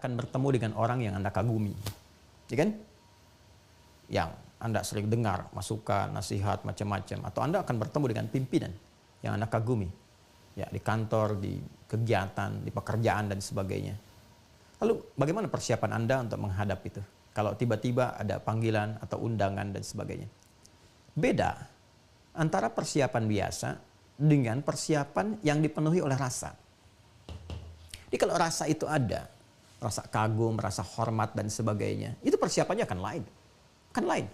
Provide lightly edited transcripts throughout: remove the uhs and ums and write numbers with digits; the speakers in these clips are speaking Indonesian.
akan bertemu dengan orang yang Anda kagumi. Ya kan? Yang Anda sering dengar masukan, nasihat, macam-macam. Atau Anda akan bertemu dengan pimpinan yang Anda kagumi. Ya, di kantor, di kegiatan, di pekerjaan, dan sebagainya. Lalu, bagaimana persiapan Anda untuk menghadap itu? Kalau tiba-tiba ada panggilan atau undangan dan sebagainya. Beda antara persiapan biasa dengan persiapan yang dipenuhi oleh rasa. Jadi kalau rasa itu ada, rasa kagum, rasa hormat dan sebagainya, itu persiapannya akan lain. Kan lain.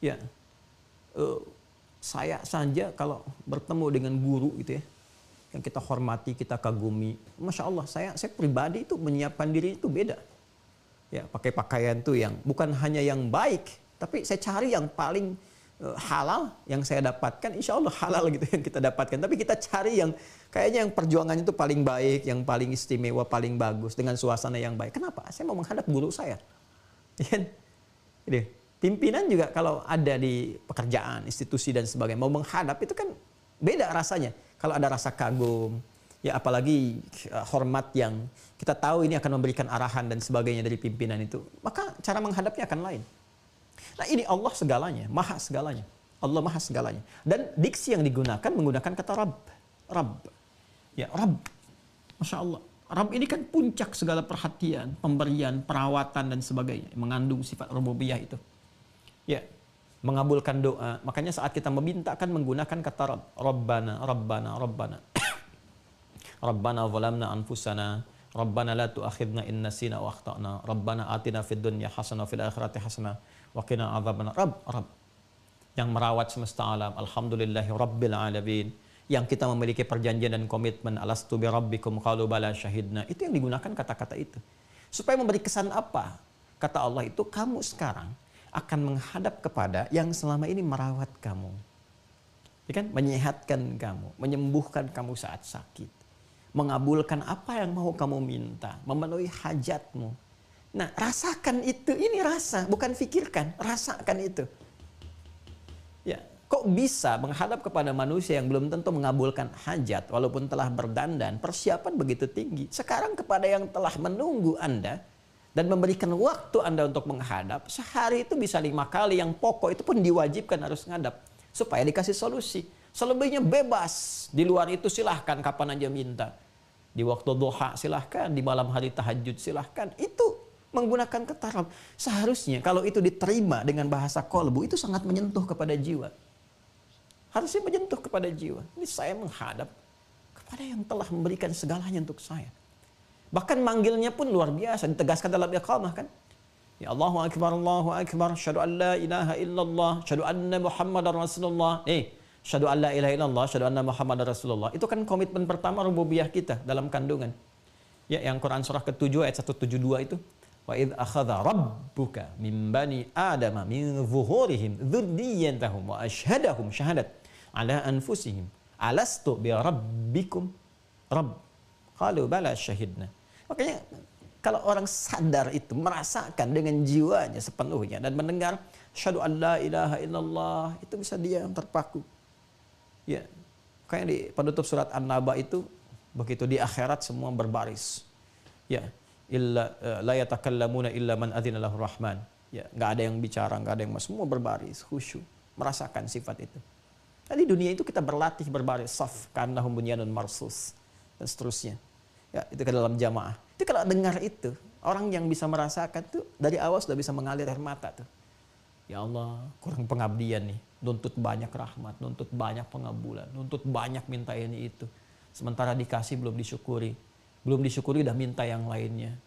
Ya. Saya saja kalau bertemu dengan guru gitu ya, yang kita hormati, kita kagumi, Masya Allah, saya pribadi itu menyiapkan diri itu beda. Ya, pakai pakaian tuh yang bukan hanya yang baik, tapi saya cari yang paling halal yang saya dapatkan, insya Allah halal gitu yang kita dapatkan. Tapi kita cari yang kayaknya yang perjuangannya itu paling baik, yang paling istimewa, paling bagus, dengan suasana yang baik. Kenapa? Saya mau menghadap guru saya. Jadi, pimpinan juga kalau ada di pekerjaan, institusi dan sebagainya, mau menghadap itu kan beda rasanya. Kalau ada rasa kagum, ya apalagi hormat yang kita tahu ini akan memberikan arahan dan sebagainya dari pimpinan itu, maka cara menghadapnya akan lain. Nah ini Allah segalanya, maha segalanya. Allah maha segalanya. Dan diksi yang digunakan menggunakan kata Rabb. Rabb. Ya Rabb. Masya Allah. Rabb ini kan puncak segala perhatian, pemberian, perawatan dan sebagainya. Mengandung sifat rububiyah itu. Ya. Mengabulkan doa. Makanya saat kita meminta kan menggunakan kata Rabb. Rabbana, Rabbana, Rabbana. Rabbana zalamna anfusana. Rabbana la tu'akhidna in nasina wa akhtana. Rabbana atina fid dunya hasanah fil akhirati hasanah wa qina adzabannar. Rabb. Yang merawat semesta alam. Alhamdulillahi rabbil alamin. Yang kita memiliki perjanjian dan komitmen, alastu bi rabbikum qalu bala syahidna. Itu yang digunakan kata-kata itu. Supaya memberi kesan apa? Kata Allah itu, kamu sekarang akan menghadap kepada yang selama ini merawat kamu. Ya kan? Menyehatkan kamu, menyembuhkan kamu saat sakit. Mengabulkan apa yang mau kamu minta, memenuhi hajatmu. Nah, rasakan itu, ini rasa, bukan fikirkan, rasakan itu. Ya, kok bisa menghadap kepada manusia yang belum tentu mengabulkan hajat, walaupun telah berdandan, persiapan begitu tinggi. Sekarang kepada yang telah menunggu Anda, dan memberikan waktu Anda untuk menghadap, sehari itu bisa 5 kali, yang pokok itu pun diwajibkan harus menghadap. Supaya dikasih solusi. Selebihnya bebas, di luar itu silahkan kapan aja minta. Di waktu duha silahkan, di malam hari tahajud silahkan. Itu menggunakan kata Rabb. Seharusnya kalau itu diterima dengan bahasa kolbu, itu sangat menyentuh kepada jiwa. Harusnya menyentuh kepada jiwa. Ini saya menghadap kepada yang telah memberikan segalanya untuk saya. Bahkan manggilnya pun luar biasa, ditegaskan dalam iqamah kan. Ya Allahu Akbar, syahadu an la ilaha illallah, syahadu anna Muhammadar Rasulullah. Syahadu an la ilaha illallah, syahadu anna Muhammadar Rasulullah. Itu kan komitmen pertama rububiyah kita dalam kandungan. Ya, yang Quran surah ke-7 ayat 172 itu. Wa idh akhadha rabbuka min bani adama min zuhurihim dzurriyyatahum wa asyhadahum syahadat ala anfusihim alastu bi rabbikum rabb qalu bala syahidna. Makanya kalau orang sadar itu, merasakan dengan jiwanya sepenuhnya dan mendengar syahadu an la ilaha illallah, itu bisa dia yang terpaku. Ya, kayak di penutup surat An-Naba itu, begitu di akhirat semua berbaris. Ya, illa la yatakallamuna illa man adzina lahu rahman. Ya, enggak ada yang bicara, enggak ada yang semua berbaris, khusyuk, merasakan sifat itu. Nah, di dunia itu kita berlatih berbaris saf ka'annahum bunyanun marsus dan seterusnya. Ya, itu ke dalam jamaah. Itu kalau dengar itu, orang yang bisa merasakan tuh dari awal sudah bisa mengalir air mata tuh. Ya Allah, kurang pengabdian nih. Nuntut banyak rahmat, nuntut banyak pengabulan, nuntut banyak minta ini itu. Sementara dikasih belum disyukuri. Belum disyukuri udah minta yang lainnya.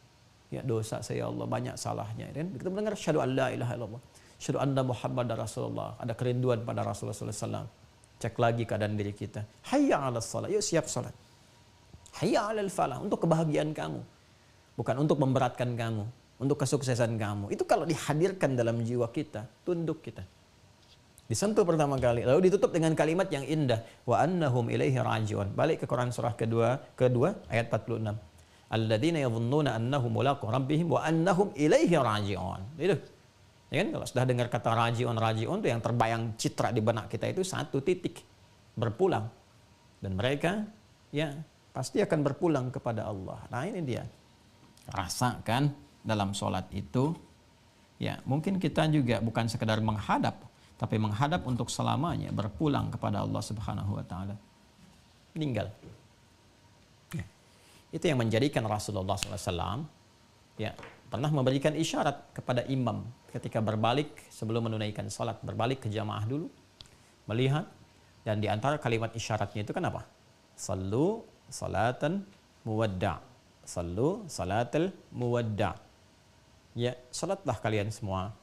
Ya dosa saya Allah, banyak salahnya. Dan kita mendengar syahadu an la ilaha illallah, syahadu anna Muhammadar Rasulullah. Ada kerinduan pada Rasulullah SAW. Cek lagi keadaan diri kita. Hayya 'alas shalah, yuk siap salat. Hayya 'alal falah, untuk kebahagiaan kamu. Bukan untuk memberatkan kamu, untuk kesuksesan kamu. Itu kalau dihadirkan dalam jiwa kita, tunduk kita. Disentuh pertama kali, lalu ditutup dengan kalimat yang indah, wa annahum ilaihi raji'un. Balik ke Quran surah kedua ayat 46. Alladzina yadhunnuna annahum mulaqu rabbihim wa annahum ilaihi raji'un. Itu. Ya kan, kalau sudah dengar kata raji'un itu yang terbayang citra di benak kita itu satu titik, berpulang. Dan mereka ya pasti akan berpulang kepada Allah. Nah, ini dia. rasakan dalam sholat itu, ya mungkin kita juga bukan sekedar menghadap, tapi menghadap untuk selamanya, berpulang kepada Allah Subhanahu wa taala. Meninggal. Ya. Itu yang menjadikan Rasulullah SAW ya pernah memberikan isyarat kepada imam ketika berbalik sebelum menunaikan sholat, berbalik ke jamaah dulu, melihat, dan di antara kalimat isyaratnya itu kan apa? Sallu salatan muwadda'. Sallu salatal muwadda'. Ya, salatlah kalian semua.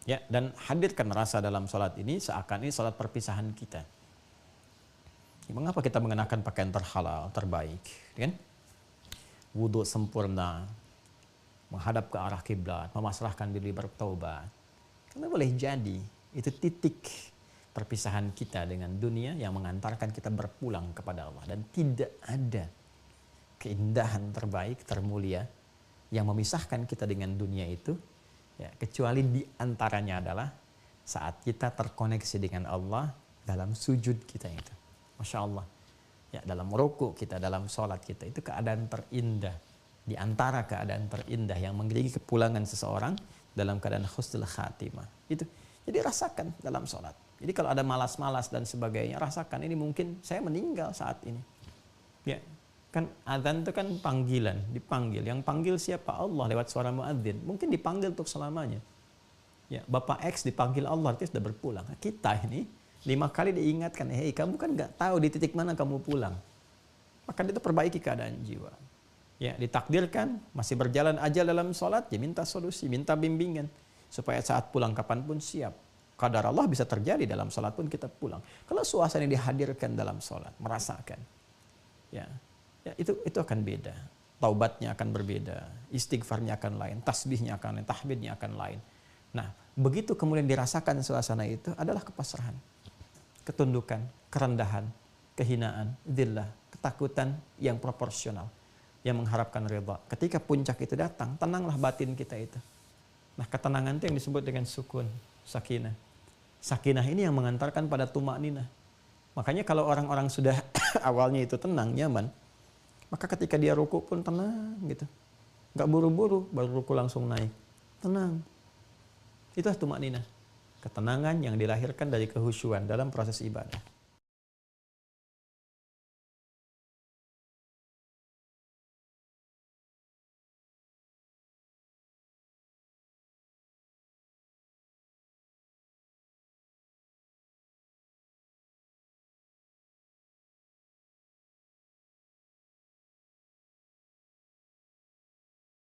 Ya, dan hadirkan rasa dalam salat ini seakan ini salat perpisahan kita. Ya, mengapa kita mengenakan pakaian terhalal, terbaik, kan? Wudhu sempurna, menghadap ke arah kiblat, memasrahkan diri bertaubat. Karena boleh jadi itu titik perpisahan kita dengan dunia yang mengantarkan kita berpulang kepada Allah, dan tidak ada keindahan terbaik, termulia yang memisahkan kita dengan dunia itu ya, kecuali di antaranya adalah saat kita terkoneksi dengan Allah dalam sujud kita itu. Masya Allah. Ya, dalam rukuk kita, dalam sholat kita, itu keadaan terindah. Di antara keadaan terindah yang mengiringi kepulangan seseorang dalam keadaan husnul khatimah. Itu. Jadi rasakan dalam sholat. Jadi kalau ada malas-malas dan sebagainya, rasakan ini mungkin saya meninggal saat ini. Ya. Kan adzan itu kan panggilan, dipanggil. Yang panggil siapa? Allah lewat suara muadzin. Mungkin dipanggil untuk selamanya. Ya, Bapak X dipanggil Allah, dia sudah berpulang. Nah, kita ini 5 kali diingatkan, hei kamu kan nggak tahu di titik mana kamu pulang. Maka itu perbaiki keadaan jiwa. Ya, ditakdirkan masih berjalan ajal dalam sholat, ya minta solusi, minta bimbingan supaya saat pulang kapanpun siap. Qadar Allah bisa terjadi dalam sholat pun kita pulang. Kalau suasana dihadirkan dalam sholat, merasakan, ya itu akan beda. Taubatnya akan berbeda, istighfarnya akan lain, tasbihnya akan lain, tahmidnya akan lain. Nah, begitu kemudian dirasakan suasana itu adalah kepasrahan, ketundukan, kerendahan, kehinaan, dzillah, ketakutan yang proporsional, yang mengharapkan ridha. Ketika puncak itu datang, tenanglah batin kita itu. Nah, ketenangan itu yang disebut dengan sukun, sakinah. Sakinah ini yang mengantarkan pada tumakninah. Makanya kalau orang-orang sudah awalnya itu tenang, nyaman, maka ketika dia ruku pun tenang gitu. Nggak buru-buru, baru ruku langsung naik. Tenang. Itulah tumakninah. Ketenangan yang dilahirkan dari kehusyuan dalam proses ibadah.